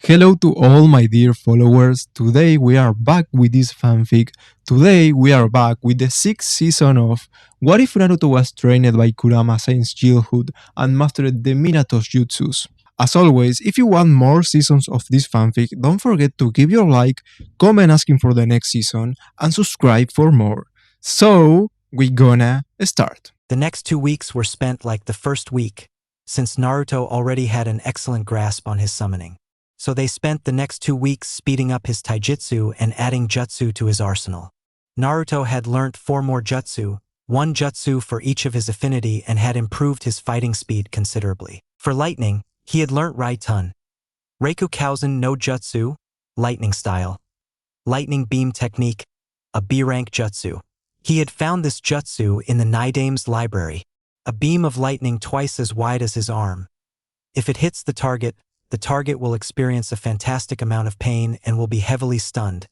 Hello to all my dear followers. Today we are back with this fanfic. Today we are back with the 6th season of What If Naruto Was Trained by Kurama since childhood and mastered the MINATO'S jutsus. As always, if you want more seasons of this fanfic, don't forget to give your like, comment asking for the next season, and subscribe for more. So, we gonna start. The next 2 weeks were spent like the first week, since Naruto already had an excellent grasp on his summoning. So they spent the next 2 weeks speeding up his taijutsu and adding jutsu to his arsenal. Naruto had learnt 4 more jutsu, 1 jutsu for each of his affinity, and had improved his fighting speed considerably. For lightning, he had learnt Raitun, Reikukausen no Jutsu, lightning style, lightning beam technique, a B-rank jutsu. He had found this jutsu in the Nidame's library, a beam of lightning twice as wide as his arm. If it hits the target will experience a fantastic amount of pain and will be heavily stunned,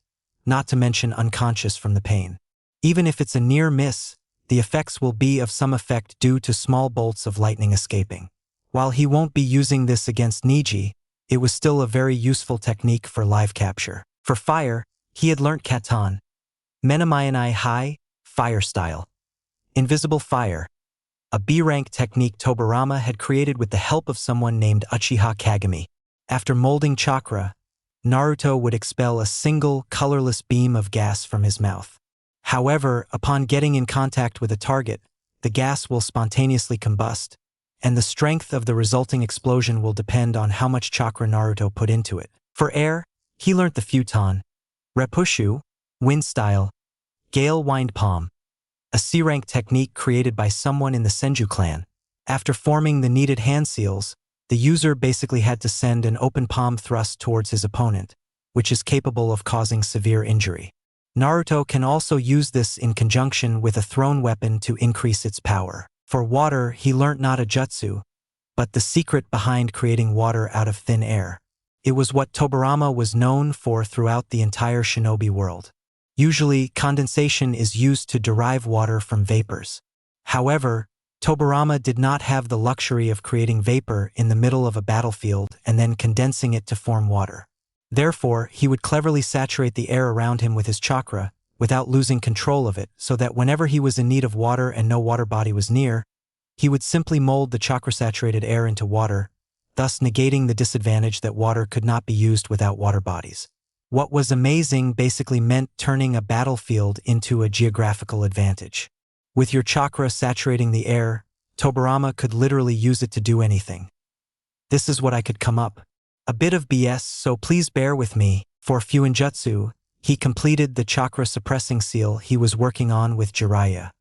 not to mention unconscious from the pain. Even if it's a near miss, the effects will be of some effect due to small bolts of lightning escaping. While he won't be using this against Niji, it was still a very useful technique for live capture. For fire, he had learnt Katan, Menamayanai High, fire style, invisible fire, a B-rank technique Tobirama had created with the help of someone named Uchiha Kagami. After molding chakra, Naruto would expel a single, colorless beam of gas from his mouth. However, upon getting in contact with a target, the gas will spontaneously combust, and the strength of the resulting explosion will depend on how much chakra Naruto put into it. For air, he learnt the futon, Repushu, wind style, gale wind palm, a C-rank technique created by someone in the Senju clan. After forming the needed hand seals, the user basically had to send an open palm thrust towards his opponent, which is capable of causing severe injury. Naruto can also use this in conjunction with a thrown weapon to increase its power. For water, he learnt not a jutsu, but the secret behind creating water out of thin air. It was what Tobirama was known for throughout the entire shinobi world. Usually, condensation is used to derive water from vapors. However, Tobirama did not have the luxury of creating vapor in the middle of a battlefield and then condensing it to form water. Therefore, he would cleverly saturate the air around him with his chakra, without losing control of it, so that whenever he was in need of water and no water body was near, he would simply mold the chakra-saturated air into water, thus negating the disadvantage that water could not be used without water bodies. What was amazing basically meant turning a battlefield into a geographical advantage. With your chakra saturating the air, Tobirama could literally use it to do anything. This is what I could come up. A bit of BS, so please bear with me. For Fuinjutsu, he completed the chakra suppressing seal he was working on with Jiraiya.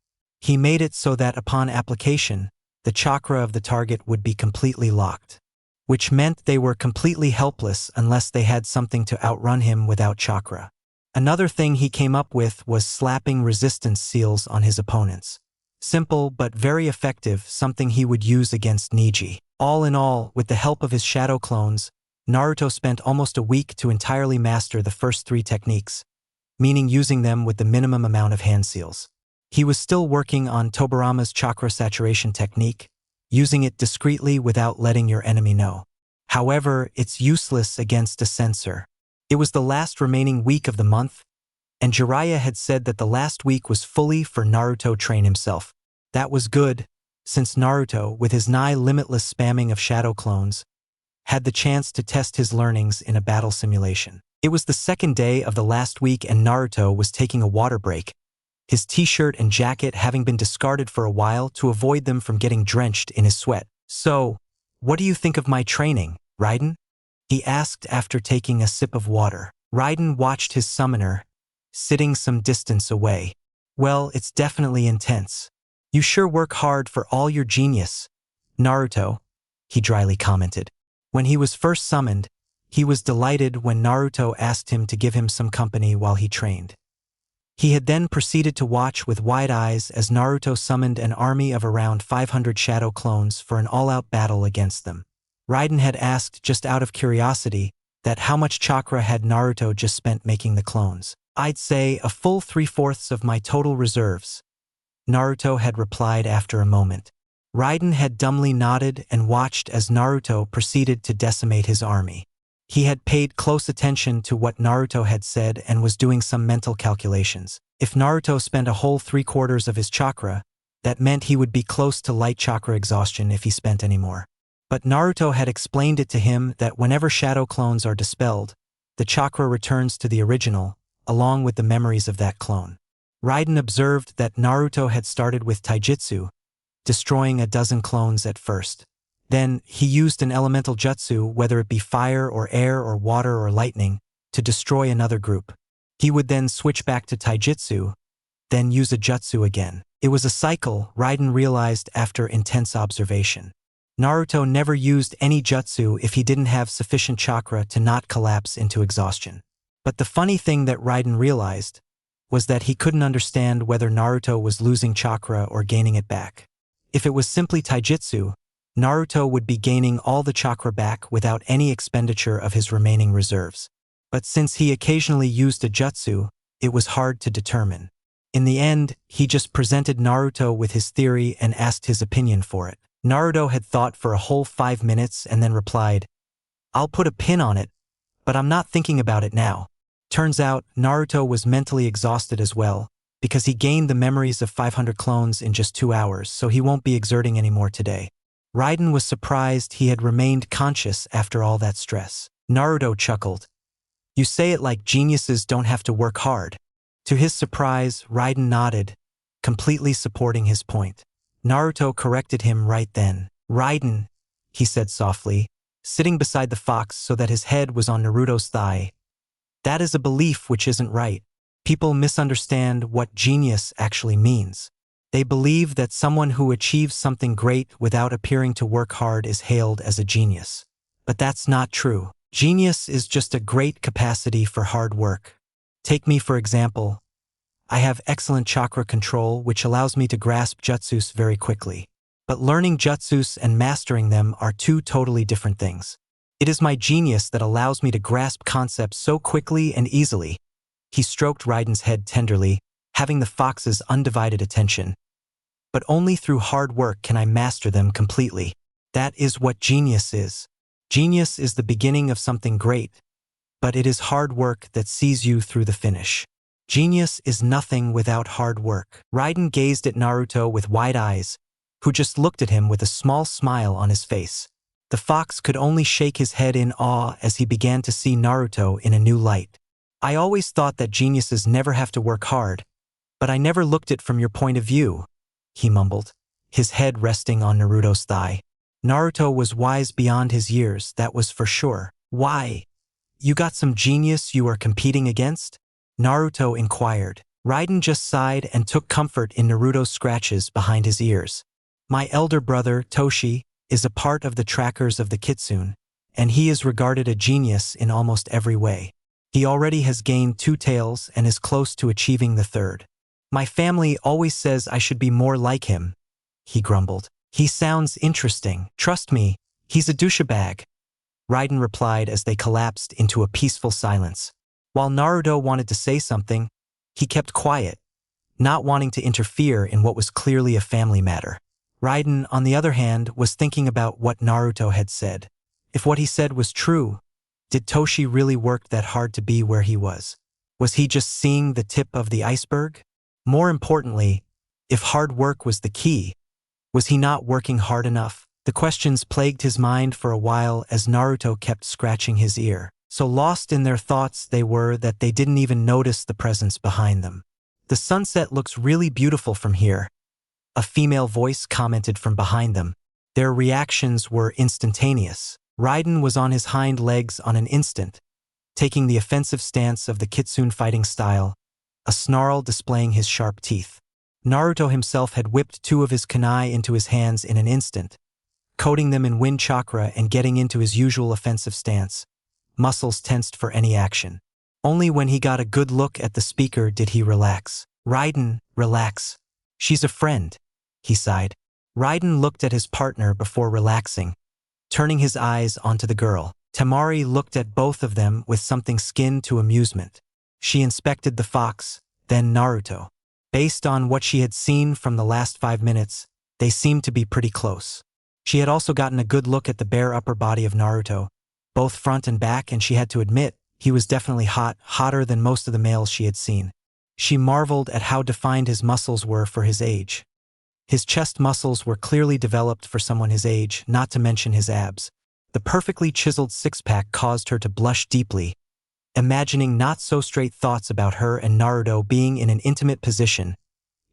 He made it so that upon application, the chakra of the target would be completely locked, which meant they were completely helpless unless they had something to outrun him without chakra. Another thing he came up with was slapping resistance seals on his opponents. Simple but very effective, something he would use against Niji. All in all, with the help of his shadow clones, Naruto spent almost a week to entirely master the first 3 techniques, meaning using them with the minimum amount of hand seals. He was still working on Tobirama's chakra saturation technique, using it discreetly without letting your enemy know. However, it's useless against a censor. It was the last remaining week of the month, and Jiraiya had said that the last week was fully for Naruto train himself. That was good, since Naruto, with his nigh limitless spamming of shadow clones, had the chance to test his learnings in a battle simulation. It was the 2nd day of the last week and Naruto was taking a water break, his t-shirt and jacket having been discarded for a while to avoid them from getting drenched in his sweat. "So, what do you think of my training, Raiden?" he asked after taking a sip of water. Raiden watched his summoner, sitting some distance away. "Well, it's definitely intense. You sure work hard for all your genius, Naruto," he dryly commented. When he was first summoned, he was delighted when Naruto asked him to give him some company while he trained. He had then proceeded to watch with wide eyes as Naruto summoned an army of around 500 shadow clones for an all-out battle against them. Raiden had asked just out of curiosity that how much chakra had Naruto just spent making the clones. "I'd say a full 3/4 of my total reserves," Naruto had replied after a moment. Raiden had dumbly nodded and watched as Naruto proceeded to decimate his army. He had paid close attention to what Naruto had said and was doing some mental calculations. If Naruto spent a whole 3/4 of his chakra, that meant he would be close to light chakra exhaustion if he spent any more. But Naruto had explained it to him that whenever shadow clones are dispelled, the chakra returns to the original, along with the memories of that clone. Raiden observed that Naruto had started with taijutsu, destroying a dozen clones at first. Then, he used an elemental jutsu, whether it be fire or air or water or lightning, to destroy another group. He would then switch back to taijutsu, then use a jutsu again. It was a cycle, Raiden realized after intense observation. Naruto never used any jutsu if he didn't have sufficient chakra to not collapse into exhaustion. But the funny thing that Raiden realized was that he couldn't understand whether Naruto was losing chakra or gaining it back. If it was simply taijutsu, Naruto would be gaining all the chakra back without any expenditure of his remaining reserves. But since he occasionally used a jutsu, it was hard to determine. In the end, he just presented Naruto with his theory and asked his opinion for it. Naruto had thought for a whole 5 minutes and then replied, "I'll put a pin on it, but I'm not thinking about it now." Turns out, Naruto was mentally exhausted as well, because he gained the memories of 500 clones in just 2 hours, so he won't be exerting anymore today. Raiden was surprised he had remained conscious after all that stress. Naruto chuckled. "You say it like geniuses don't have to work hard." To his surprise, Raiden nodded, completely supporting his point. Naruto corrected him right then. "Raiden," he said softly, sitting beside the fox so that his head was on Naruto's thigh. "That is a belief which isn't right. People misunderstand what genius actually means. They believe that someone who achieves something great without appearing to work hard is hailed as a genius. But that's not true. Genius is just a great capacity for hard work. Take me for example. I have excellent chakra control, which allows me to grasp jutsus very quickly. But learning jutsus and mastering them are two totally different things. It is my genius that allows me to grasp concepts so quickly and easily." He stroked Raiden's head tenderly, having the fox's undivided attention. "But only through hard work can I master them completely. That is what genius is. Genius is the beginning of something great, but it is hard work that sees you through the finish. Genius is nothing without hard work." Raiden gazed at Naruto with wide eyes, who just looked at him with a small smile on his face. The fox could only shake his head in awe as he began to see Naruto in a new light. "I always thought that geniuses never have to work hard, but I never looked at it from your point of view," he mumbled, his head resting on Naruto's thigh. Naruto was wise beyond his years, that was for sure. "Why? You got some genius you are competing against?" Naruto inquired. Raiden just sighed and took comfort in Naruto's scratches behind his ears. "My elder brother, Toshi, is a part of the trackers of the Kitsune, and he is regarded a genius in almost every way. He already has gained 2 tails and is close to achieving the 3rd. My family always says I should be more like him," he grumbled. "He sounds interesting. Trust me, he's a douchebag," Raiden replied as they collapsed into a peaceful silence. While Naruto wanted to say something, he kept quiet, not wanting to interfere in what was clearly a family matter. Raiden, on the other hand, was thinking about what Naruto had said. If what he said was true, did Toshi really work that hard to be where he was? Was he just seeing the tip of the iceberg? More importantly, if hard work was the key, was he not working hard enough? The questions plagued his mind for a while as Naruto kept scratching his ear. So lost in their thoughts they were that they didn't even notice the presence behind them. "The sunset looks really beautiful from here," a female voice commented from behind them. Their reactions were instantaneous. Raiden was on his hind legs on an instant, taking the offensive stance of the Kitsune fighting style, a snarl displaying his sharp teeth. Naruto himself had whipped 2 of his kunai into his hands in an instant, coating them in wind chakra and getting into his usual offensive stance, muscles tensed for any action. Only when he got a good look at the speaker did he relax. "Raiden, relax. She's a friend," he sighed. Raiden looked at his partner before relaxing, turning his eyes onto the girl. Temari looked at both of them with something skin to amusement. She inspected the fox, then Naruto. Based on what she had seen from the last 5 minutes, they seemed to be pretty close. She had also gotten a good look at the bare upper body of Naruto, both front and back, and she had to admit, he was definitely hot, hotter than most of the males she had seen. She marveled at how defined his muscles were for his age. His chest muscles were clearly developed for someone his age, not to mention his abs. The perfectly chiseled six-pack caused her to blush deeply, imagining not-so-straight thoughts about her and Naruto being in an intimate position,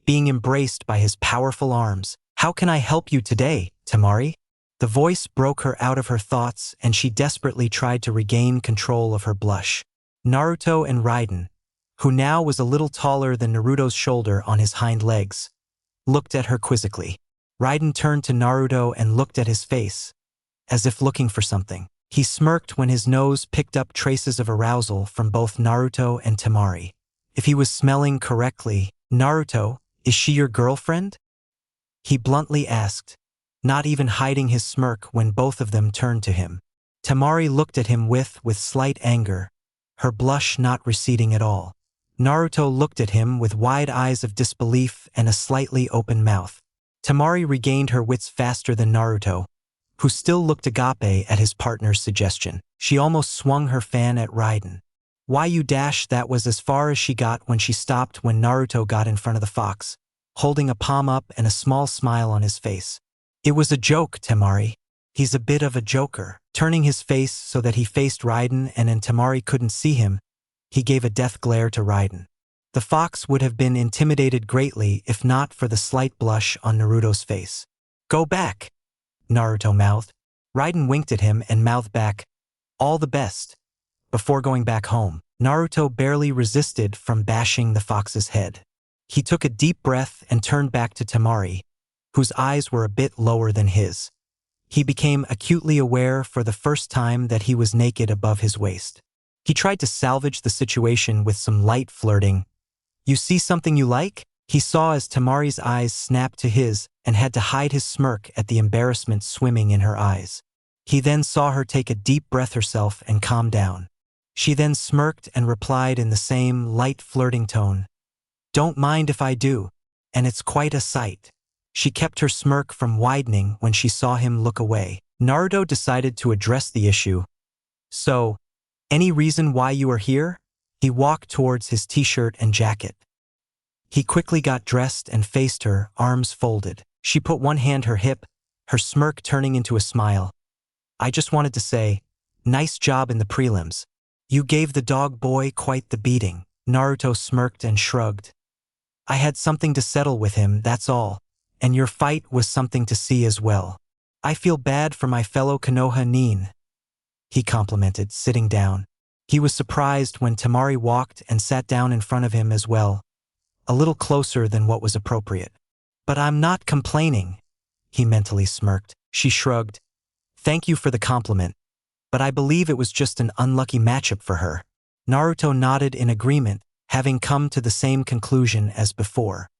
being embraced by his powerful arms. "How can I help you today, Temari?" The voice broke her out of her thoughts, and she desperately tried to regain control of her blush. Naruto and Raiden, who now was a little taller than Naruto's shoulder on his hind legs, looked at her quizzically. Raiden turned to Naruto and looked at his face, as if looking for something. He smirked when his nose picked up traces of arousal from both Naruto and Temari. If he was smelling correctly, "Naruto, is she your girlfriend?" he bluntly asked, not even hiding his smirk when both of them turned to him. Temari looked at him with slight anger, her blush not receding at all. Naruto looked at him with wide eyes of disbelief and a slightly open mouth. Temari regained her wits faster than Naruto, who still looked agape at his partner's suggestion. She almost swung her fan at Raiden. "Why you dash?" That was as far as she got when she stopped when Naruto got in front of the fox, holding a palm up and a small smile on his face. "It was a joke, Temari. He's a bit of a joker." Turning his face so that he faced Raiden and Temari couldn't see him, he gave a death glare to Raiden. The fox would have been intimidated greatly if not for the slight blush on Naruto's face. "Go back," Naruto mouthed. Raiden winked at him and mouthed back, "All the best." Before going back home, Naruto barely resisted from bashing the fox's head. He took a deep breath and turned back to Temari, whose eyes were a bit lower than his. He became acutely aware for the first time that he was naked above his waist. He tried to salvage the situation with some light flirting. "You see something you like?" he saw as Temari's eyes snapped to his and had to hide his smirk at the embarrassment swimming in her eyes. He then saw her take a deep breath herself and calm down. She then smirked and replied in the same light flirting tone, "Don't mind if I do, and it's quite a sight." She kept her smirk from widening when she saw him look away. Naruto decided to address the issue. "So, any reason why you are here?" He walked towards his t-shirt and jacket. He quickly got dressed and faced her, arms folded. She put one hand her hip, her smirk turning into a smile. "I just wanted to say, nice job in the prelims. You gave the dog boy quite the beating." Naruto smirked and shrugged. "I had something to settle with him, that's all. And your fight was something to see as well. I feel bad for my fellow Konoha nin," he complimented, sitting down. He was surprised when Temari walked and sat down in front of him as well, a little closer than what was appropriate. "But I'm not complaining," he mentally smirked. She shrugged. "Thank you for the compliment, but I believe it was just an unlucky matchup for her." Naruto nodded in agreement, having come to the same conclusion as before.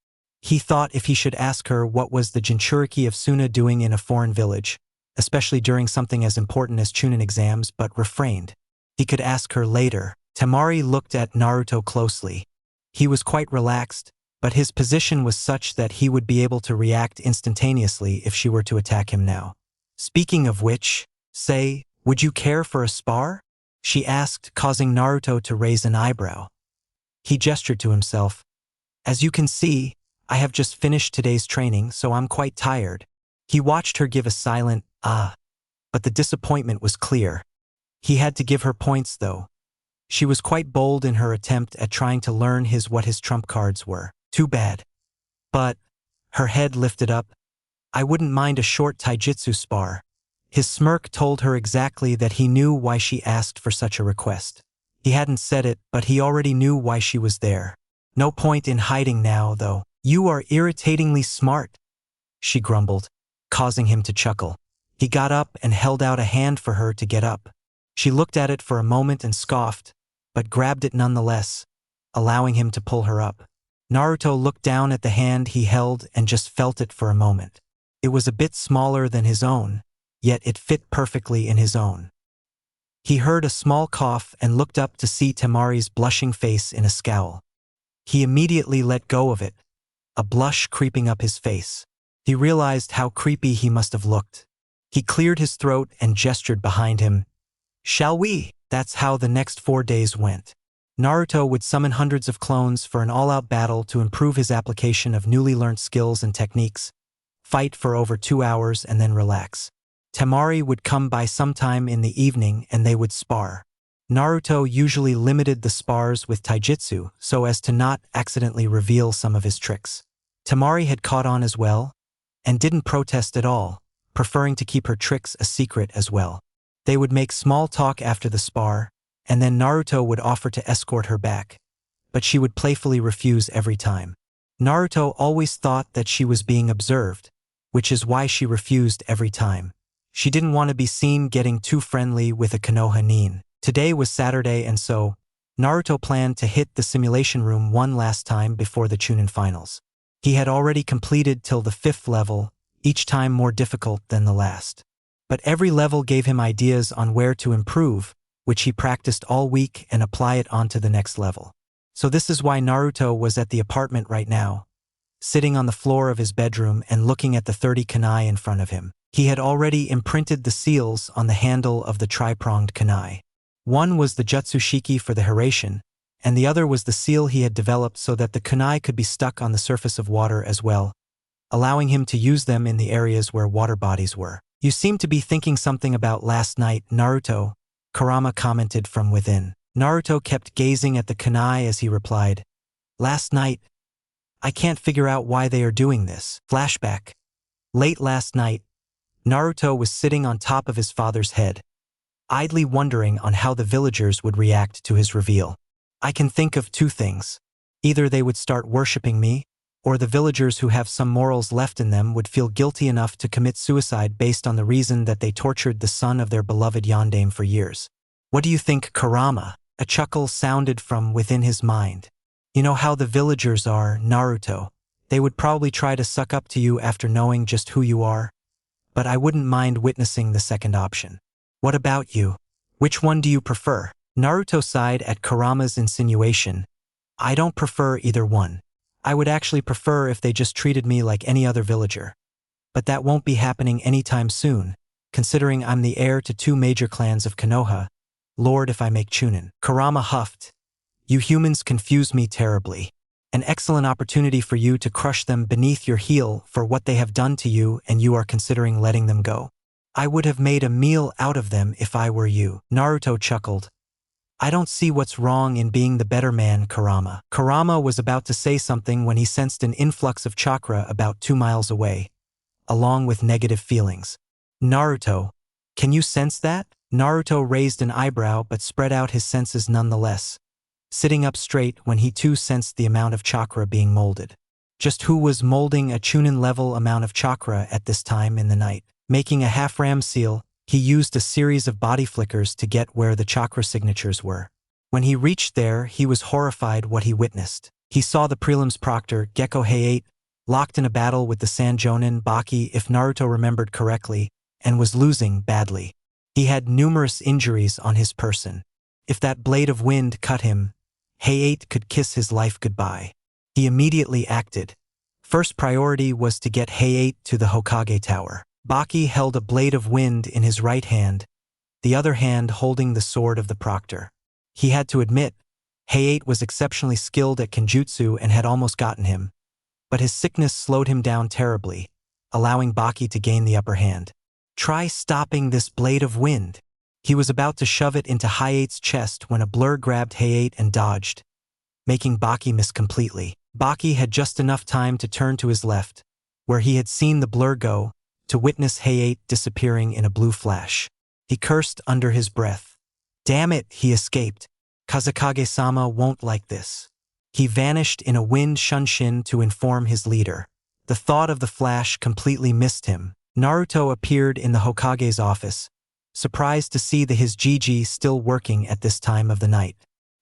He thought if he should ask her what was the Jinchuriki of Tsunade doing in a foreign village, especially during something as important as Chunin exams, but refrained. He could ask her later. Temari looked at Naruto closely. He was quite relaxed, but his position was such that he would be able to react instantaneously if she were to attack him now. "Speaking of which, say, would you care for a spar?" she asked, causing Naruto to raise an eyebrow. He gestured to himself. "As you can see, I have just finished today's training, so I'm quite tired." He watched her give a silent, "ah," but the disappointment was clear. He had to give her points, though. She was quite bold in her attempt at trying to learn what his trump cards were. "Too bad. But," her head lifted up, "I wouldn't mind a short taijutsu spar." His smirk told her exactly that he knew why she asked for such a request. He hadn't said it, but he already knew why she was there. "No point in hiding now, though. You are irritatingly smart," she grumbled, causing him to chuckle. He got up and held out a hand for her to get up. She looked at it for a moment and scoffed, but grabbed it nonetheless, allowing him to pull her up. Naruto looked down at the hand he held and just felt it for a moment. It was a bit smaller than his own, yet it fit perfectly in his own. He heard a small cough and looked up to see Temari's blushing face in a scowl. He immediately let go of it, a blush creeping up his face. He realized how creepy he must have looked. He cleared his throat and gestured behind him. Shall we? That's how the next 4 days went. Naruto would summon hundreds of clones for an all-out battle to improve his application of newly learned skills and techniques, fight for over 2 hours and then relax. Temari would come by sometime in the evening and they would spar. Naruto usually limited the spars with taijutsu so as to not accidentally reveal some of his tricks. Temari had caught on as well, and didn't protest at all, preferring to keep her tricks a secret as well. They would make small talk after the spar, and then Naruto would offer to escort her back, but she would playfully refuse every time. Naruto always thought that she was being observed, which is why she refused every time. She didn't want to be seen getting too friendly with a Konoha nin. Today was Saturday and so, Naruto planned to hit the simulation room one last time before the Chunin finals. He had already completed till the 5th level, each time more difficult than the last. But every level gave him ideas on where to improve, which he practiced all week and apply it onto the next level. So this is why Naruto was at the apartment right now, sitting on the floor of his bedroom and looking at the 30 kunai in front of him. He had already imprinted the seals on the handle of the tri-pronged kunai. One was the Jutsushiki for the Hiraishin, and the other was the seal he had developed so that the kunai could be stuck on the surface of water as well, allowing him to use them in the areas where water bodies were. You seem to be thinking something about last night, Naruto, Kurama commented from within. Naruto kept gazing at the kunai as he replied, "Last night, I can't figure out why they are doing this." Flashback. Late last night, Naruto was sitting on top of his father's head, idly wondering on how the villagers would react to his reveal. I can think of 2 things. Either they would start worshipping me, or the villagers who have some morals left in them would feel guilty enough to commit suicide based on the reason that they tortured the son of their beloved yandere for years. What do you think, Kurama? A chuckle sounded from within his mind. You know how the villagers are, Naruto. They would probably try to suck up to you after knowing just who you are. But I wouldn't mind witnessing the second option. What about you? Which one do you prefer? Naruto sighed at Kurama's insinuation. I don't prefer either one. I would actually prefer if they just treated me like any other villager. But that won't be happening anytime soon, considering I'm the heir to 2 major clans of Konoha. Lord, if I make Chunin. Kurama huffed. You humans confuse me terribly. An excellent opportunity for you to crush them beneath your heel for what they have done to you, and you are considering letting them go. I would have made a meal out of them if I were you. Naruto chuckled. I don't see what's wrong in being the better man, Kurama. Kurama was about to say something when he sensed an influx of chakra about 2 miles away, along with negative feelings. Naruto, can you sense that? Naruto raised an eyebrow but spread out his senses nonetheless, sitting up straight when he too sensed the amount of chakra being molded. Just who was molding a Chunin-level amount of chakra at this time in the night? Making a half-ram seal, he used a series of body flickers to get where the chakra signatures were. When he reached there, he was horrified what he witnessed. He saw the prelims proctor, Gecko Heiate, locked in a battle with the Sanjonin Baki, if Naruto remembered correctly, and was losing badly. He had numerous injuries on his person. If that blade of wind cut him, Heiate could kiss his life goodbye. He immediately acted. First priority was to get Heiate to the Hokage Tower. Baki held a blade of wind in his right hand, the other hand holding the sword of the proctor. He had to admit, Heiate was exceptionally skilled at Kenjutsu and had almost gotten him, but his sickness slowed him down terribly, allowing Baki to gain the upper hand. Try stopping this blade of wind. He was about to shove it into Heiate's chest when a blur grabbed Heiate and dodged, making Baki miss completely. Baki had just enough time to turn to his left, where he had seen the blur go, to witness Heiate disappearing in a blue flash. He cursed under his breath. Damn it, he escaped. Kazekage-sama won't like this. He vanished in a wind shunshin to inform his leader. The thought of the flash completely missed him. Naruto appeared in the Hokage's office, surprised to see the his Gigi still working at this time of the night.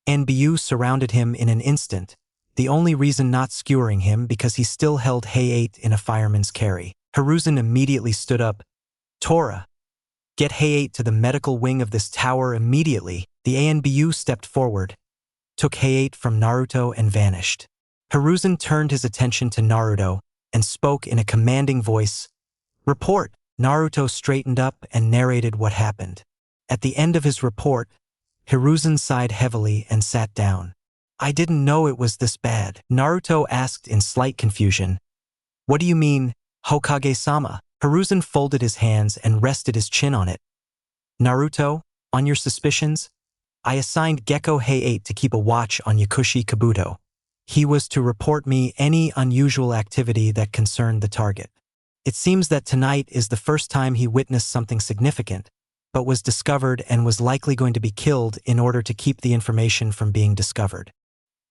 Anbyu surrounded him in an instant, the only reason not skewering him because he still held Heiate in a fireman's carry. Hiruzen immediately stood up. Tora, get Heiate to the medical wing of this tower immediately. The Anbyu stepped forward, took Heiate from Naruto and vanished. Hiruzen turned his attention to Naruto and spoke in a commanding voice. Report. Naruto straightened up and narrated what happened. At the end of his report, Hiruzen sighed heavily and sat down. I didn't know it was this bad, Naruto asked in slight confusion. What do you mean, Hokage-sama? Hiruzen folded his hands and rested his chin on it. Naruto, on your suspicions? I assigned Gekko Heiei to keep a watch on Yakushi Kabuto. He was to report me any unusual activity that concerned the target. It seems that tonight is the first time he witnessed something significant, but was discovered and was likely going to be killed in order to keep the information from being discovered.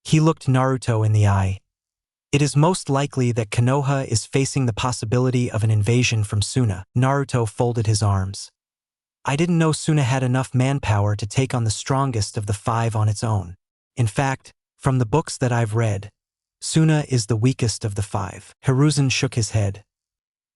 He looked Naruto in the eye. It is most likely that Konoha is facing the possibility of an invasion from Suna. Naruto folded his arms. I didn't know Suna had enough manpower to take on the strongest of the 5 on its own. In fact, from the books that I've read, Suna is the weakest of the 5. Hiruzen shook his head.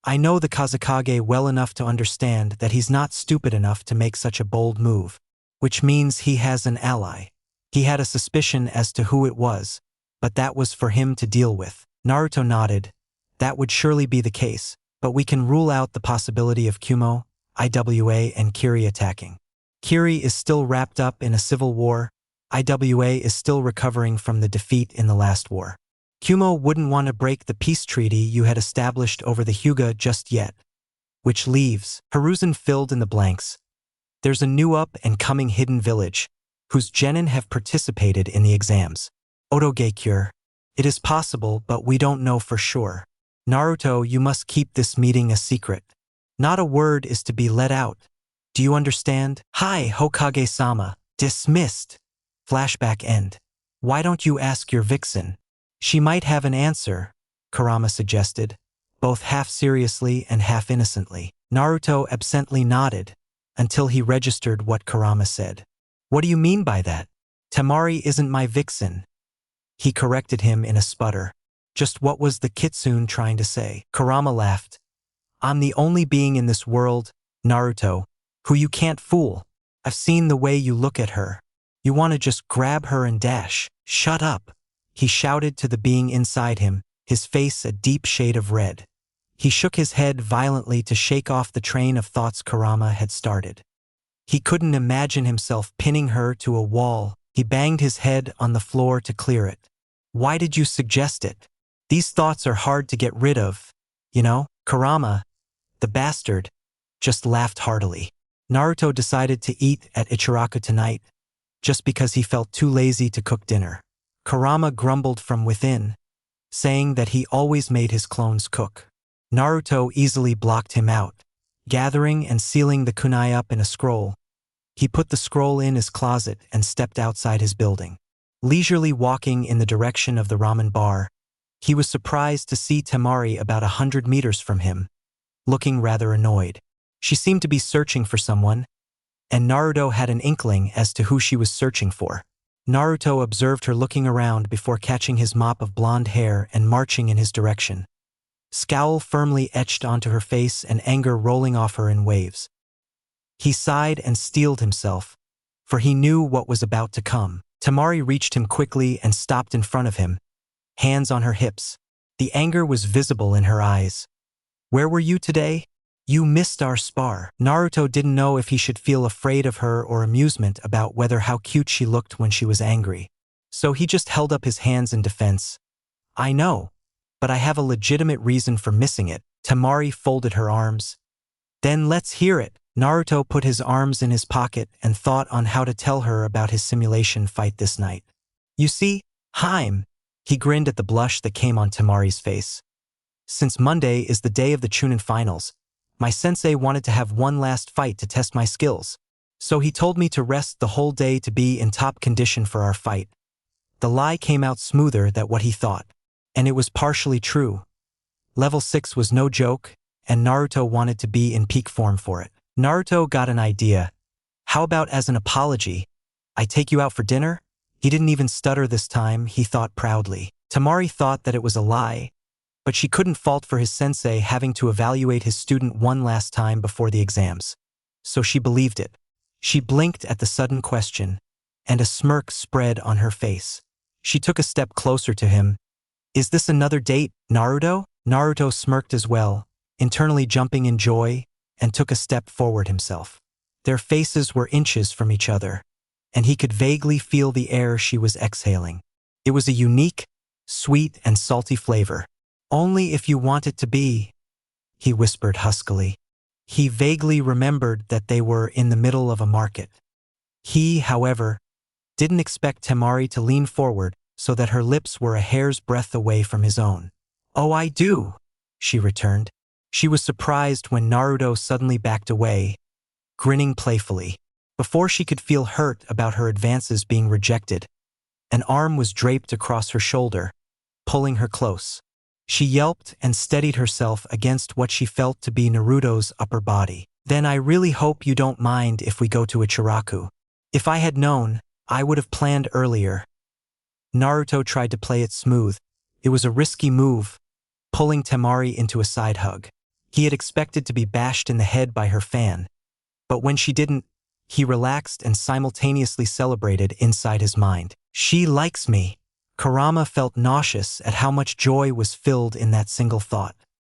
I know the Kazekage well enough to understand that he's not stupid enough to make such a bold move, which means he has an ally. He had a suspicion as to who it was, but that was for him to deal with. Naruto nodded. That would surely be the case, but we can rule out the possibility of Kumo, IWA, and Kiri attacking. Kiri is still wrapped up in a civil war. IWA is still recovering from the defeat in the last war. Kumo wouldn't want to break the peace treaty you had established over the Hyuga just yet. Which leaves, Hiruzen filled in the blanks. There's a new up-and-coming hidden village, whose genin have participated in the exams. Otogekure. It is possible, but we don't know for sure. Naruto, you must keep this meeting a secret. Not a word is to be let out. Do you understand? Hi, Hokage-sama. Dismissed. Flashback end. Why don't you ask your vixen? She might have an answer, Kurama suggested, both half seriously and half innocently. Naruto absently nodded, until he registered what Kurama said. What do you mean by that? Temari isn't my vixen. He corrected him in a sputter. Just what was the kitsune trying to say? Kurama laughed. I'm the only being in this world, Naruto, who you can't fool. I've seen the way you look at her. You want to just grab her and dash. Shut up, he shouted to the being inside him, his face a deep shade of red. He shook his head violently to shake off the train of thoughts Kurama had started. He couldn't imagine himself pinning her to a wall. He banged his head on the floor to clear it. Why did you suggest it? These thoughts are hard to get rid of. You know, Kurama, the bastard, just laughed heartily. Naruto decided to eat at Ichiraku tonight, just because he felt too lazy to cook dinner. Kurama grumbled from within, saying that he always made his clones cook. Naruto easily blocked him out, gathering and sealing the kunai up in a scroll. He put the scroll in his closet and stepped outside his building. Leisurely walking in the direction of the ramen bar, he was surprised to see Temari about 100 meters from him, looking rather annoyed. She seemed to be searching for someone, and Naruto had an inkling as to who she was searching for. Naruto observed her looking around before catching his mop of blonde hair and marching in his direction. Scowl firmly etched onto her face and anger rolling off her in waves. He sighed and steeled himself, for he knew what was about to come. Temari reached him quickly and stopped in front of him, hands on her hips. The anger was visible in her eyes. Where were you today? You missed our spar. Naruto didn't know if he should feel afraid of her or amusement about whether how cute she looked when she was angry. So he just held up his hands in defense. I know, but I have a legitimate reason for missing it. Temari folded her arms. Then let's hear it. Naruto put his arms in his pocket and thought on how to tell her about his simulation fight this night. You see, Haim, he grinned at the blush that came on Temari's face. Since Monday is the day of the Chunin finals, my sensei wanted to have one last fight to test my skills, so he told me to rest the whole day to be in top condition for our fight. The lie came out smoother than what he thought, and it was partially true. Level 6 was no joke, and Naruto wanted to be in peak form for it. Naruto got an idea. How about as an apology, I take you out for dinner? He didn't even stutter this time, he thought proudly. Temari thought that it was a lie, but she couldn't fault for his sensei having to evaluate his student one last time before the exams. So she believed it. She blinked at the sudden question, and a smirk spread on her face. She took a step closer to him. Is this another date, Naruto? Naruto smirked as well, internally jumping in joy, and took a step forward himself. Their faces were inches from each other, and he could vaguely feel the air she was exhaling. It was a unique, sweet and salty flavor. "Only if you want it to be," he whispered huskily. He vaguely remembered that they were in the middle of a market. He, however, didn't expect Temari to lean forward so that her lips were a hair's breadth away from his own. "Oh, I do," she returned. She was surprised when Naruto suddenly backed away, grinning playfully. Before she could feel hurt about her advances being rejected, an arm was draped across her shoulder, pulling her close. She yelped and steadied herself against what she felt to be Naruto's upper body. "Then I really hope you don't mind if we go to Ichiraku. If I had known, I would have planned earlier." Naruto tried to play it smooth. It was a risky move, pulling Temari into a side hug. He had expected to be bashed in the head by her fan, but when she didn't, he relaxed and simultaneously celebrated inside his mind. She likes me. Kurama felt nauseous at how much joy was filled in that single thought.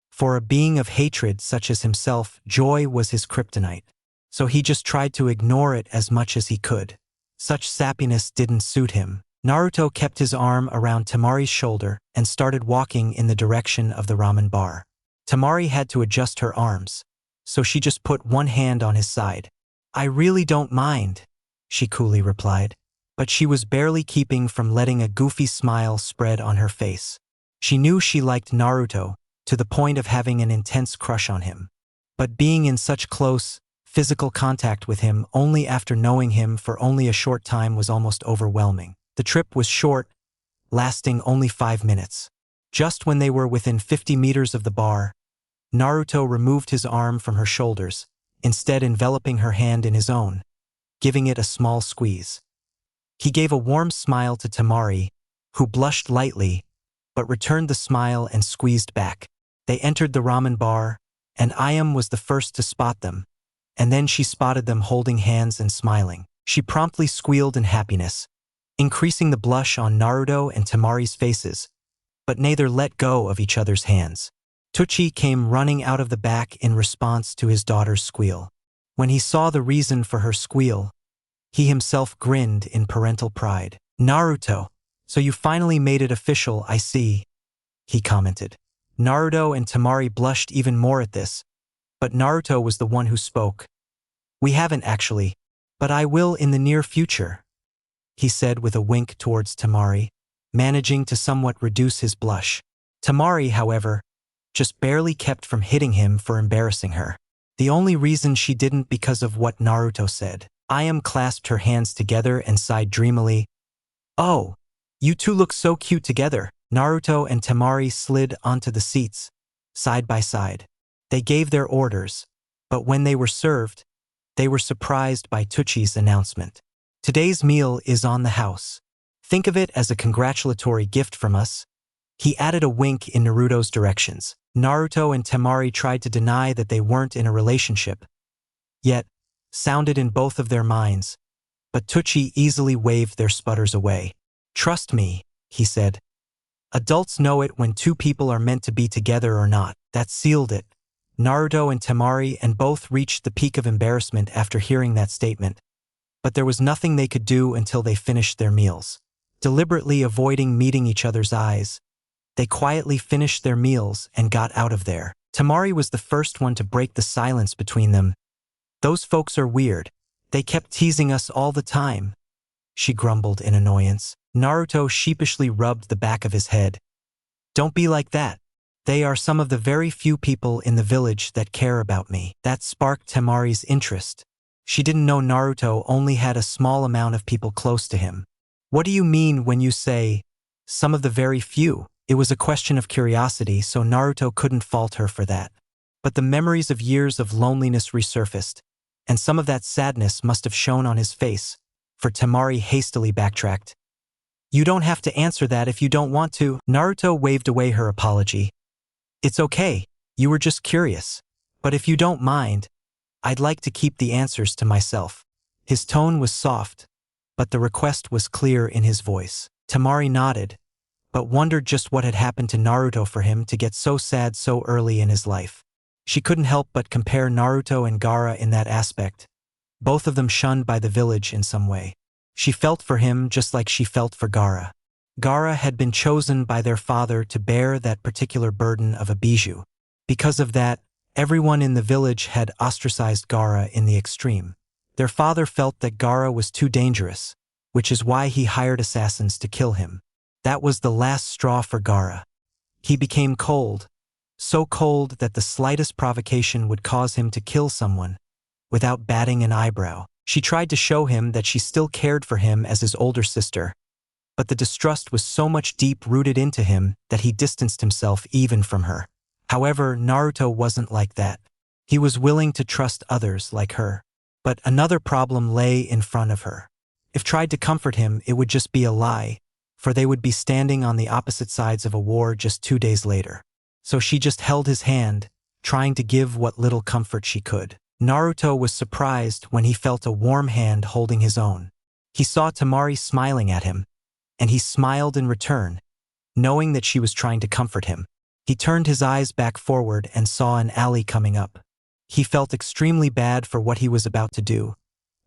For a being of hatred such as himself, joy was his kryptonite. So he just tried to ignore it as much as he could. Such sappiness didn't suit him. Naruto kept his arm around Temari's shoulder and started walking in the direction of the ramen bar. Temari had to adjust her arms, so she just put one hand on his side. "I really don't mind," she coolly replied. But she was barely keeping from letting a goofy smile spread on her face. She knew she liked Naruto, to the point of having an intense crush on him. But being in such close, physical contact with him only after knowing him for only a short time was almost overwhelming. The trip was short, lasting only 5 minutes. Just when they were within 50 meters of the bar, Naruto removed his arm from her shoulders, instead enveloping her hand in his own, giving it a small squeeze. He gave a warm smile to Temari, who blushed lightly, but returned the smile and squeezed back. They entered the ramen bar, and Ayam was the first to spot them, and then she spotted them holding hands and smiling. She promptly squealed in happiness, increasing the blush on Naruto and Temari's faces, but neither let go of each other's hands. Tucci came running out of the back in response to his daughter's squeal. When he saw the reason for her squeal, he himself grinned in parental pride. "Naruto, so you finally made it official, I see," he commented. Naruto and Temari blushed even more at this, but Naruto was the one who spoke. "We haven't actually, but I will in the near future," he said with a wink towards Temari, managing to somewhat reduce his blush. Temari, however, just barely kept from hitting him for embarrassing her. The only reason she didn't because of what Naruto said. Ayam clasped her hands together and sighed dreamily. "Oh, you two look so cute together." Naruto and Temari slid onto the seats, side by side. They gave their orders, but when they were served, they were surprised by Tucci's announcement. "Today's meal is on the house. Think of it as a congratulatory gift from us." He added a wink in Naruto's directions. Naruto and Temari tried to deny that they weren't in a relationship, yet sounded in both of their minds, but Tucci easily waved their sputters away. "Trust me," he said. "Adults know it when two people are meant to be together or not." That sealed it. Naruto and Temari and both reached the peak of embarrassment after hearing that statement, but there was nothing they could do until they finished their meals. Deliberately avoiding meeting each other's eyes, they quietly finished their meals and got out of there. Temari was the first one to break the silence between them. "Those folks are weird. They kept teasing us all the time," she grumbled in annoyance. Naruto sheepishly rubbed the back of his head. "Don't be like that. They are some of the very few people in the village that care about me." That sparked Temari's interest. She didn't know Naruto only had a small amount of people close to him. "What do you mean when you say, some of the very few?" It was a question of curiosity, so Naruto couldn't fault her for that. But the memories of years of loneliness resurfaced, and some of that sadness must have shown on his face, for Temari hastily backtracked. "You don't have to answer that if you don't want to." Naruto waved away her apology. "It's okay, you were just curious. But if you don't mind, I'd like to keep the answers to myself." His tone was soft, but the request was clear in his voice. Temari nodded, but wondered just what had happened to Naruto for him to get so sad so early in his life. She couldn't help but compare Naruto and Gaara in that aspect. both of them shunned by the village in some way. She felt for him just like she felt for Gaara. Gaara had been chosen by their father to bear that particular burden of a bijou. Because of that, everyone in the village had ostracized Gaara in the extreme. Their father felt that Gaara was too dangerous, which is why he hired assassins to kill him. That was the last straw for Gaara. He became cold, so cold that the slightest provocation would cause him to kill someone, without batting an eyebrow. She tried to show him that she still cared for him as his older sister, but the distrust was so much deep-rooted into him that he distanced himself even from her. However, Naruto wasn't like that. He was willing to trust others like her. But another problem lay in front of her. If tried to comfort him, it would just be a lie, for they would be standing on the opposite sides of a war just 2 days later. So she just held his hand, trying to give what little comfort she could. Naruto was surprised when he felt a warm hand holding his own. He saw Temari smiling at him, and he smiled in return, knowing that she was trying to comfort him. He turned his eyes back forward and saw an alley coming up. He felt extremely bad for what he was about to do,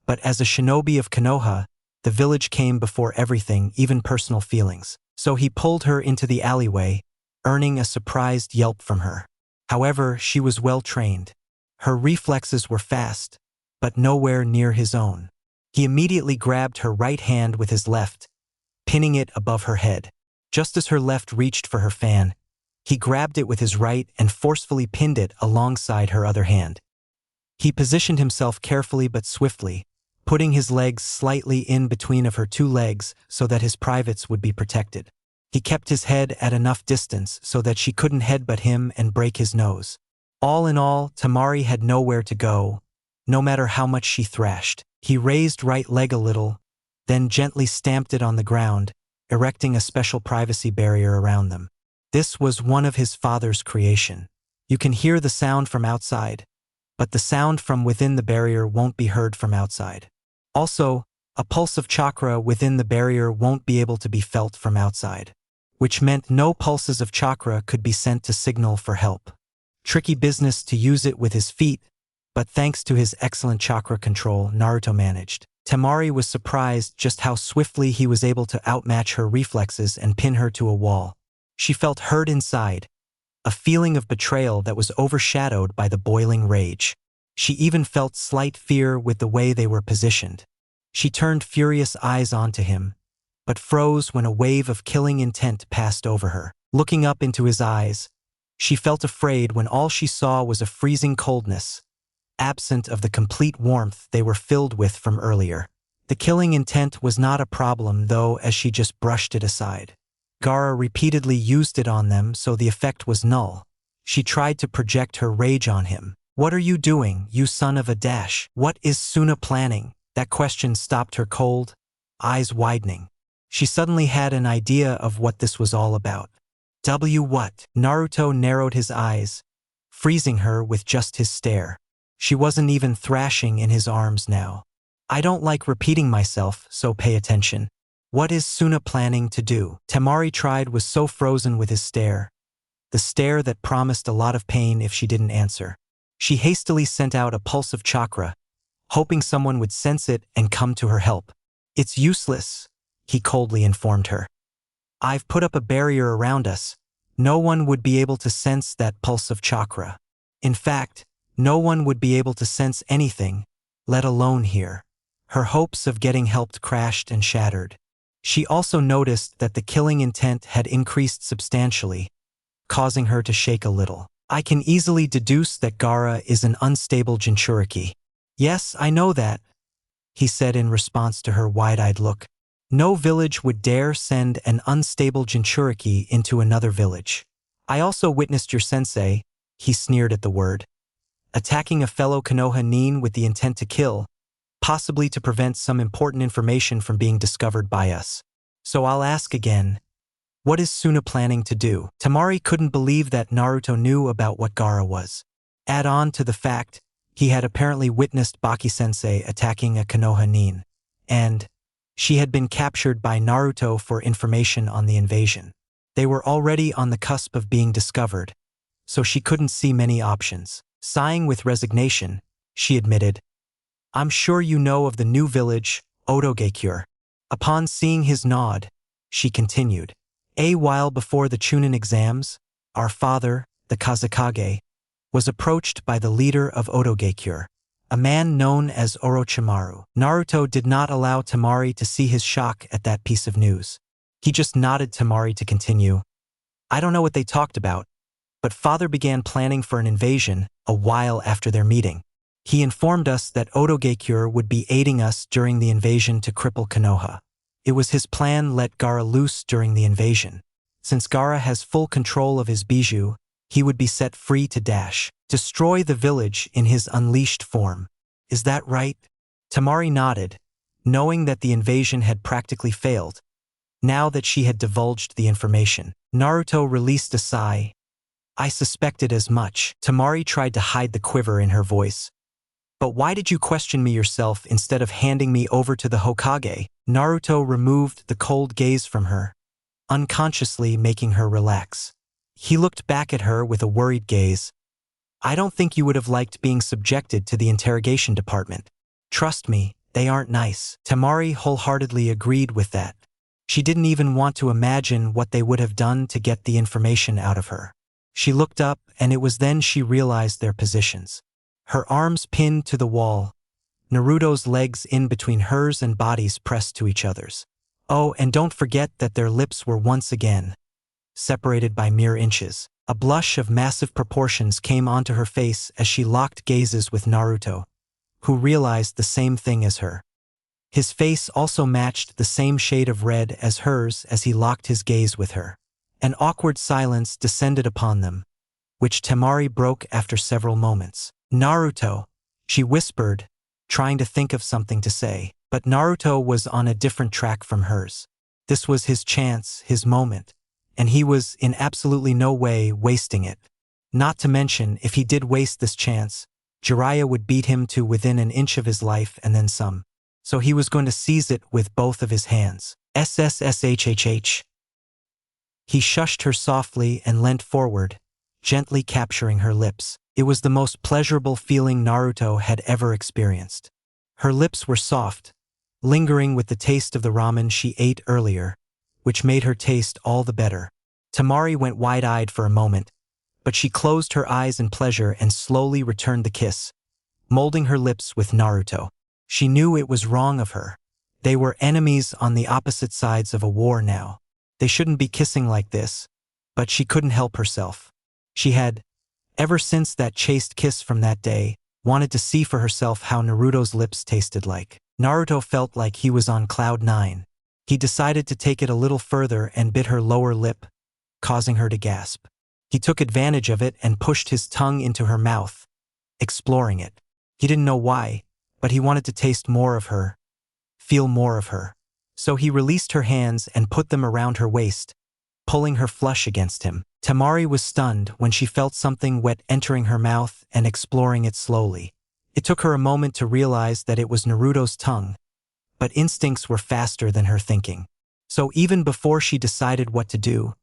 but as a shinobi of Konoha, the village came before everything, even personal feelings. So he pulled her into the alleyway, earning a surprised yelp from her. However, she was well trained. Her reflexes were fast, but nowhere near his own. He immediately grabbed her right hand with his left, pinning it above her head. Just as her left reached for her fan, he grabbed it with his right and forcefully pinned it alongside her other hand. He positioned himself carefully but swiftly, putting his legs slightly in between of her 2 legs so that his privates would be protected. He kept his head at enough distance so that she couldn't headbutt him and break his nose. All in all, Temari had nowhere to go, no matter how much she thrashed. He raised right leg a little, then gently stamped it on the ground, erecting a special privacy barrier around them. This was one of his father's creation. You can hear the sound from outside, but the sound from within the barrier won't be heard from outside. Also, a pulse of chakra within the barrier won't be able to be felt from outside, which meant no pulses of chakra could be sent to signal for help. Tricky business to use it with his feet, but thanks to his excellent chakra control, Naruto managed. Temari was surprised just how swiftly he was able to outmatch her reflexes and pin her to a wall. She felt hurt inside, a feeling of betrayal that was overshadowed by the boiling rage. She even felt slight fear with the way they were positioned. She turned furious eyes onto him, but froze when a wave of killing intent passed over her. Looking up into his eyes, she felt afraid when all she saw was a freezing coldness, absent of the complete warmth they were filled with from earlier. The killing intent was not a problem, though, as she just brushed it aside. Gaara repeatedly used it on them, so the effect was null. She tried to project her rage on him. "What are you doing, you son of a dash? What is Suna planning?" That question stopped her cold, eyes widening. She suddenly had an idea of what this was all about. What? Naruto narrowed his eyes, freezing her with just his stare. She wasn't even thrashing in his arms now. "I don't like repeating myself, so pay attention. What is Suna planning to do?" Temari tried was so frozen with his stare, the stare that promised a lot of pain if she didn't answer. She hastily sent out a pulse of chakra, hoping someone would sense it and come to her help. "It's useless," he coldly informed her. "I've put up a barrier around us. No one would be able to sense that pulse of chakra. In fact, no one would be able to sense anything, let alone hear." Her hopes of getting helped crashed and shattered. She also noticed that the killing intent had increased substantially, causing her to shake a little. "I can easily deduce that Gaara is an unstable Jinchuriki." "Yes, I know that," he said in response to her wide-eyed look. "No village would dare send an unstable Jinchuriki into another village. I also witnessed your sensei," he sneered at the word, "attacking a fellow Konoha nin with the intent to kill, possibly to prevent some important information from being discovered by us. So I'll ask again, what is Suna planning to do?" Temari couldn't believe that Naruto knew about what Gaara was. Add on to the fact he had apparently witnessed Baki-sensei attacking a Konoha nin, and she had been captured by Naruto for information on the invasion. They were already on the cusp of being discovered, so she couldn't see many options. Sighing with resignation, she admitted, I'm sure you know of the new village, Odogekure. Upon seeing his nod, she continued. A while before the Chunin exams, our father, the Kazakage, was approached by the leader of Odogekure, a man known as Orochimaru. Naruto did not allow Temari to see his shock at that piece of news. He just nodded Temari to continue. I don't know what they talked about, but father began planning for an invasion a while after their meeting. He informed us that Odogekure would be aiding us during the invasion to cripple Konoha. It was his plan let Gaara loose during the invasion. Since Gaara has full control of his bijou, he would be set free to destroy the village in his unleashed form. Is that right? Temari nodded, knowing that the invasion had practically failed. Now that she had divulged the information, Naruto released a sigh. I suspected as much. Temari tried to hide the quiver in her voice. But why did you question me yourself instead of handing me over to the Hokage? Naruto removed the cold gaze from her, unconsciously making her relax. He looked back at her with a worried gaze. I don't think you would have liked being subjected to the interrogation department. Trust me, they aren't nice. Temari wholeheartedly agreed with that. She didn't even want to imagine what they would have done to get the information out of her. She looked up, and it was then she realized their positions. Her arms pinned to the wall, Naruto's legs in between hers and bodies pressed to each other's. Oh, and don't forget that their lips were once again separated by mere inches. A blush of massive proportions came onto her face as she locked gazes with Naruto, who realized the same thing as her. His face also matched the same shade of red as hers as he locked his gaze with her. An awkward silence descended upon them, which Temari broke after several moments. Naruto, she whispered, trying to think of something to say, but Naruto was on a different track from hers. This was his chance, his moment, and he was in absolutely no way wasting it. Not to mention, if he did waste this chance, Jiraiya would beat him to within an inch of his life and then some. So he was going to seize it with both of his hands. SSSHHH. He shushed her softly and leant forward, gently capturing her lips. It was the most pleasurable feeling Naruto had ever experienced. Her lips were soft, lingering with the taste of the ramen she ate earlier, which made her taste all the better. Temari went wide-eyed for a moment, but she closed her eyes in pleasure and slowly returned the kiss, molding her lips with Naruto. She knew it was wrong of her. They were enemies on the opposite sides of a war now. They shouldn't be kissing like this, but she couldn't help herself. She had, ever since that chaste kiss from that day, wanted to see for herself how Naruto's lips tasted like. Naruto felt like he was on cloud 9. He decided to take it a little further and bit her lower lip, causing her to gasp. He took advantage of it and pushed his tongue into her mouth, exploring it. He didn't know why, but he wanted to taste more of her, feel more of her. So he released her hands and put them around her waist, pulling her flush against him. Temari was stunned when she felt something wet entering her mouth and exploring it slowly. It took her a moment to realize that it was Naruto's tongue, but instincts were faster than her thinking. So even before she decided what to do,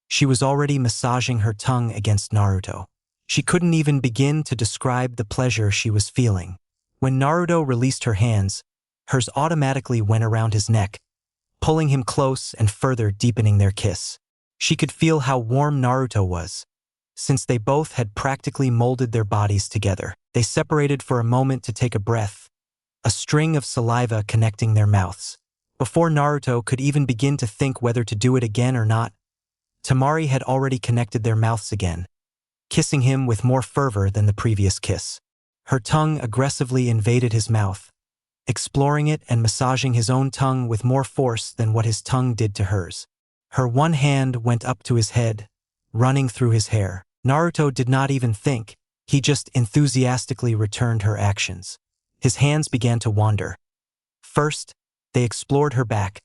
she was already massaging her tongue against Naruto. She couldn't even begin to describe the pleasure she was feeling. When Naruto released her hands, hers automatically went around his neck, pulling him close and further deepening their kiss. She could feel how warm Naruto was. Since they both had practically molded their bodies together, they separated for a moment to take a breath, a string of saliva connecting their mouths. Before Naruto could even begin to think whether to do it again or not, Temari had already connected their mouths again, kissing him with more fervor than the previous kiss. Her tongue aggressively invaded his mouth, exploring it and massaging his own tongue with more force than what his tongue did to hers. Her one hand went up to his head, running through his hair. Naruto did not even think, he just enthusiastically returned her actions. His hands began to wander. First, they explored her back,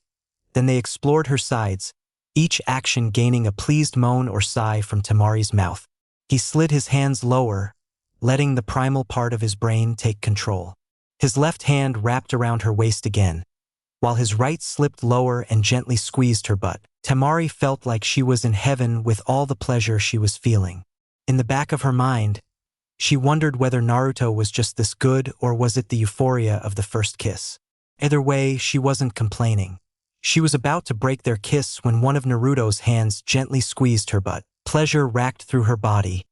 then they explored her sides, each action gaining a pleased moan or sigh from Temari's mouth. He slid his hands lower, letting the primal part of his brain take control. His left hand wrapped around her waist again, while his right slipped lower and gently squeezed her butt. Temari felt like she was in heaven with all the pleasure she was feeling. In the back of her mind, She wondered whether Naruto was just this good or was it the euphoria of the first kiss. Either way, she wasn't complaining. She was about to break their kiss when one of Naruto's hands gently squeezed her butt. Pleasure racked through her body,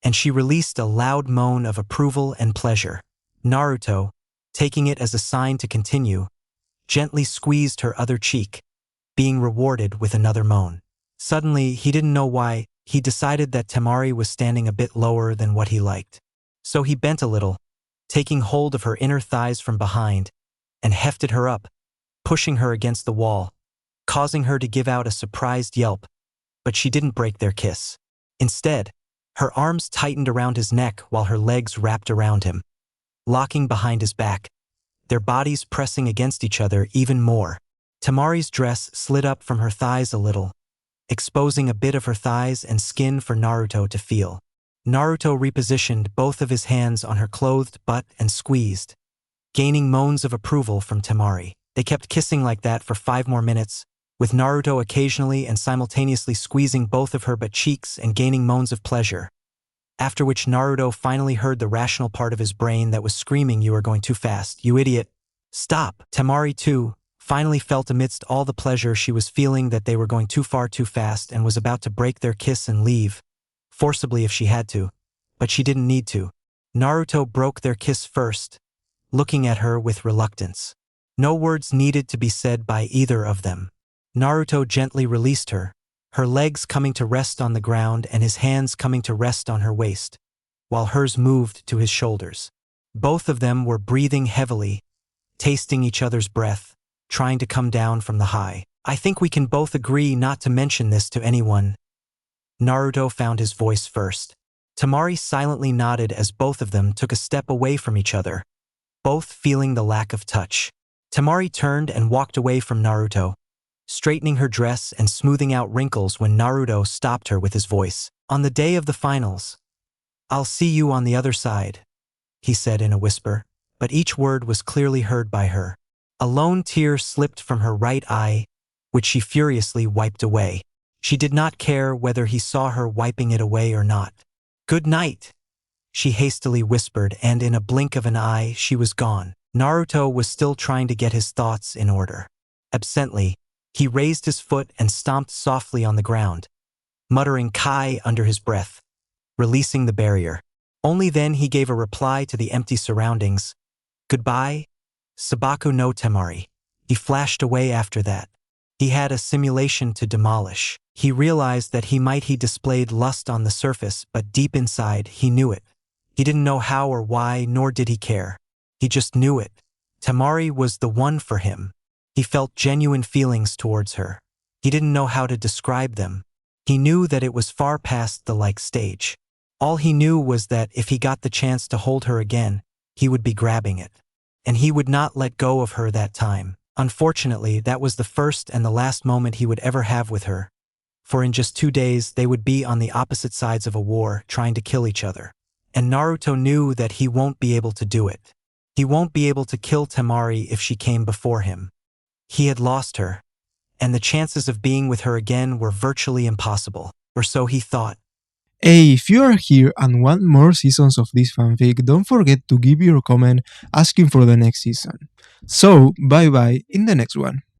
and she released a loud moan of approval and pleasure. Naruto, taking it as a sign to continue, gently squeezed her other cheek, being rewarded with another moan. Suddenly, he didn't know why, he decided that Temari was standing a bit lower than what he liked. So he bent a little, taking hold of her inner thighs from behind, and hefted her up, pushing her against the wall, causing her to give out a surprised yelp, but she didn't break their kiss. Instead, her arms tightened around his neck while her legs wrapped around him, locking behind his back, their bodies pressing against each other even more. Temari's dress slid up from her thighs a little, exposing a bit of her thighs and skin for Naruto to feel. Naruto repositioned both of his hands on her clothed butt and squeezed, gaining moans of approval from Temari. They kept kissing like that for 5 more minutes, with Naruto occasionally and simultaneously squeezing both of her butt cheeks and gaining moans of pleasure. After which Naruto finally heard the rational part of his brain that was screaming, "You are going too fast, you idiot. Stop!" Temari, too, finally felt amidst all the pleasure she was feeling that they were going too far too fast and was about to break their kiss and leave, forcibly if she had to, but she didn't need to. Naruto broke their kiss first, looking at her with reluctance. No words needed to be said by either of them. Naruto gently released her, her legs coming to rest on the ground and his hands coming to rest on her waist, while hers moved to his shoulders. Both of them were breathing heavily, tasting each other's breath, trying to come down from the high. "I think we can both agree not to mention this to anyone." Naruto found his voice first. Temari silently nodded as both of them took a step away from each other, both feeling the lack of touch. Temari turned and walked away from Naruto, straightening her dress and smoothing out wrinkles when Naruto stopped her with his voice. "On the day of the finals, I'll see you on the other side," he said in a whisper, but each word was clearly heard by her. A lone tear slipped from her right eye, which she furiously wiped away. She did not care whether he saw her wiping it away or not. "Good night," she hastily whispered, and in a blink of an eye she was gone. Naruto was still trying to get his thoughts in order. Absently, he raised his foot and stomped softly on the ground, muttering "Kai" under his breath, releasing the barrier. Only then he gave a reply to the empty surroundings. "Goodbye, Sabaku no Temari." He flashed away after that. He had a simulation to demolish. He realized that he displayed lust on the surface, but deep inside he knew it. He didn't know how or why, nor did he care. He just knew it. Temari was the one for him. He felt genuine feelings towards her. He didn't know how to describe them. He knew that it was far past the like stage. All he knew was that if he got the chance to hold her again, he would be grabbing it. And he would not let go of her that time. Unfortunately, that was the first and the last moment he would ever have with her, for in just 2 days they would be on the opposite sides of a war trying to kill each other. And Naruto knew that he won't be able to do it. He won't be able to kill Temari if she came before him. He had lost her, and the chances of being with her again were virtually impossible, or so he thought. Hey, if you are here and want more seasons of this fanfic, don't forget to give your comment asking for the next season. So, bye bye in the next one.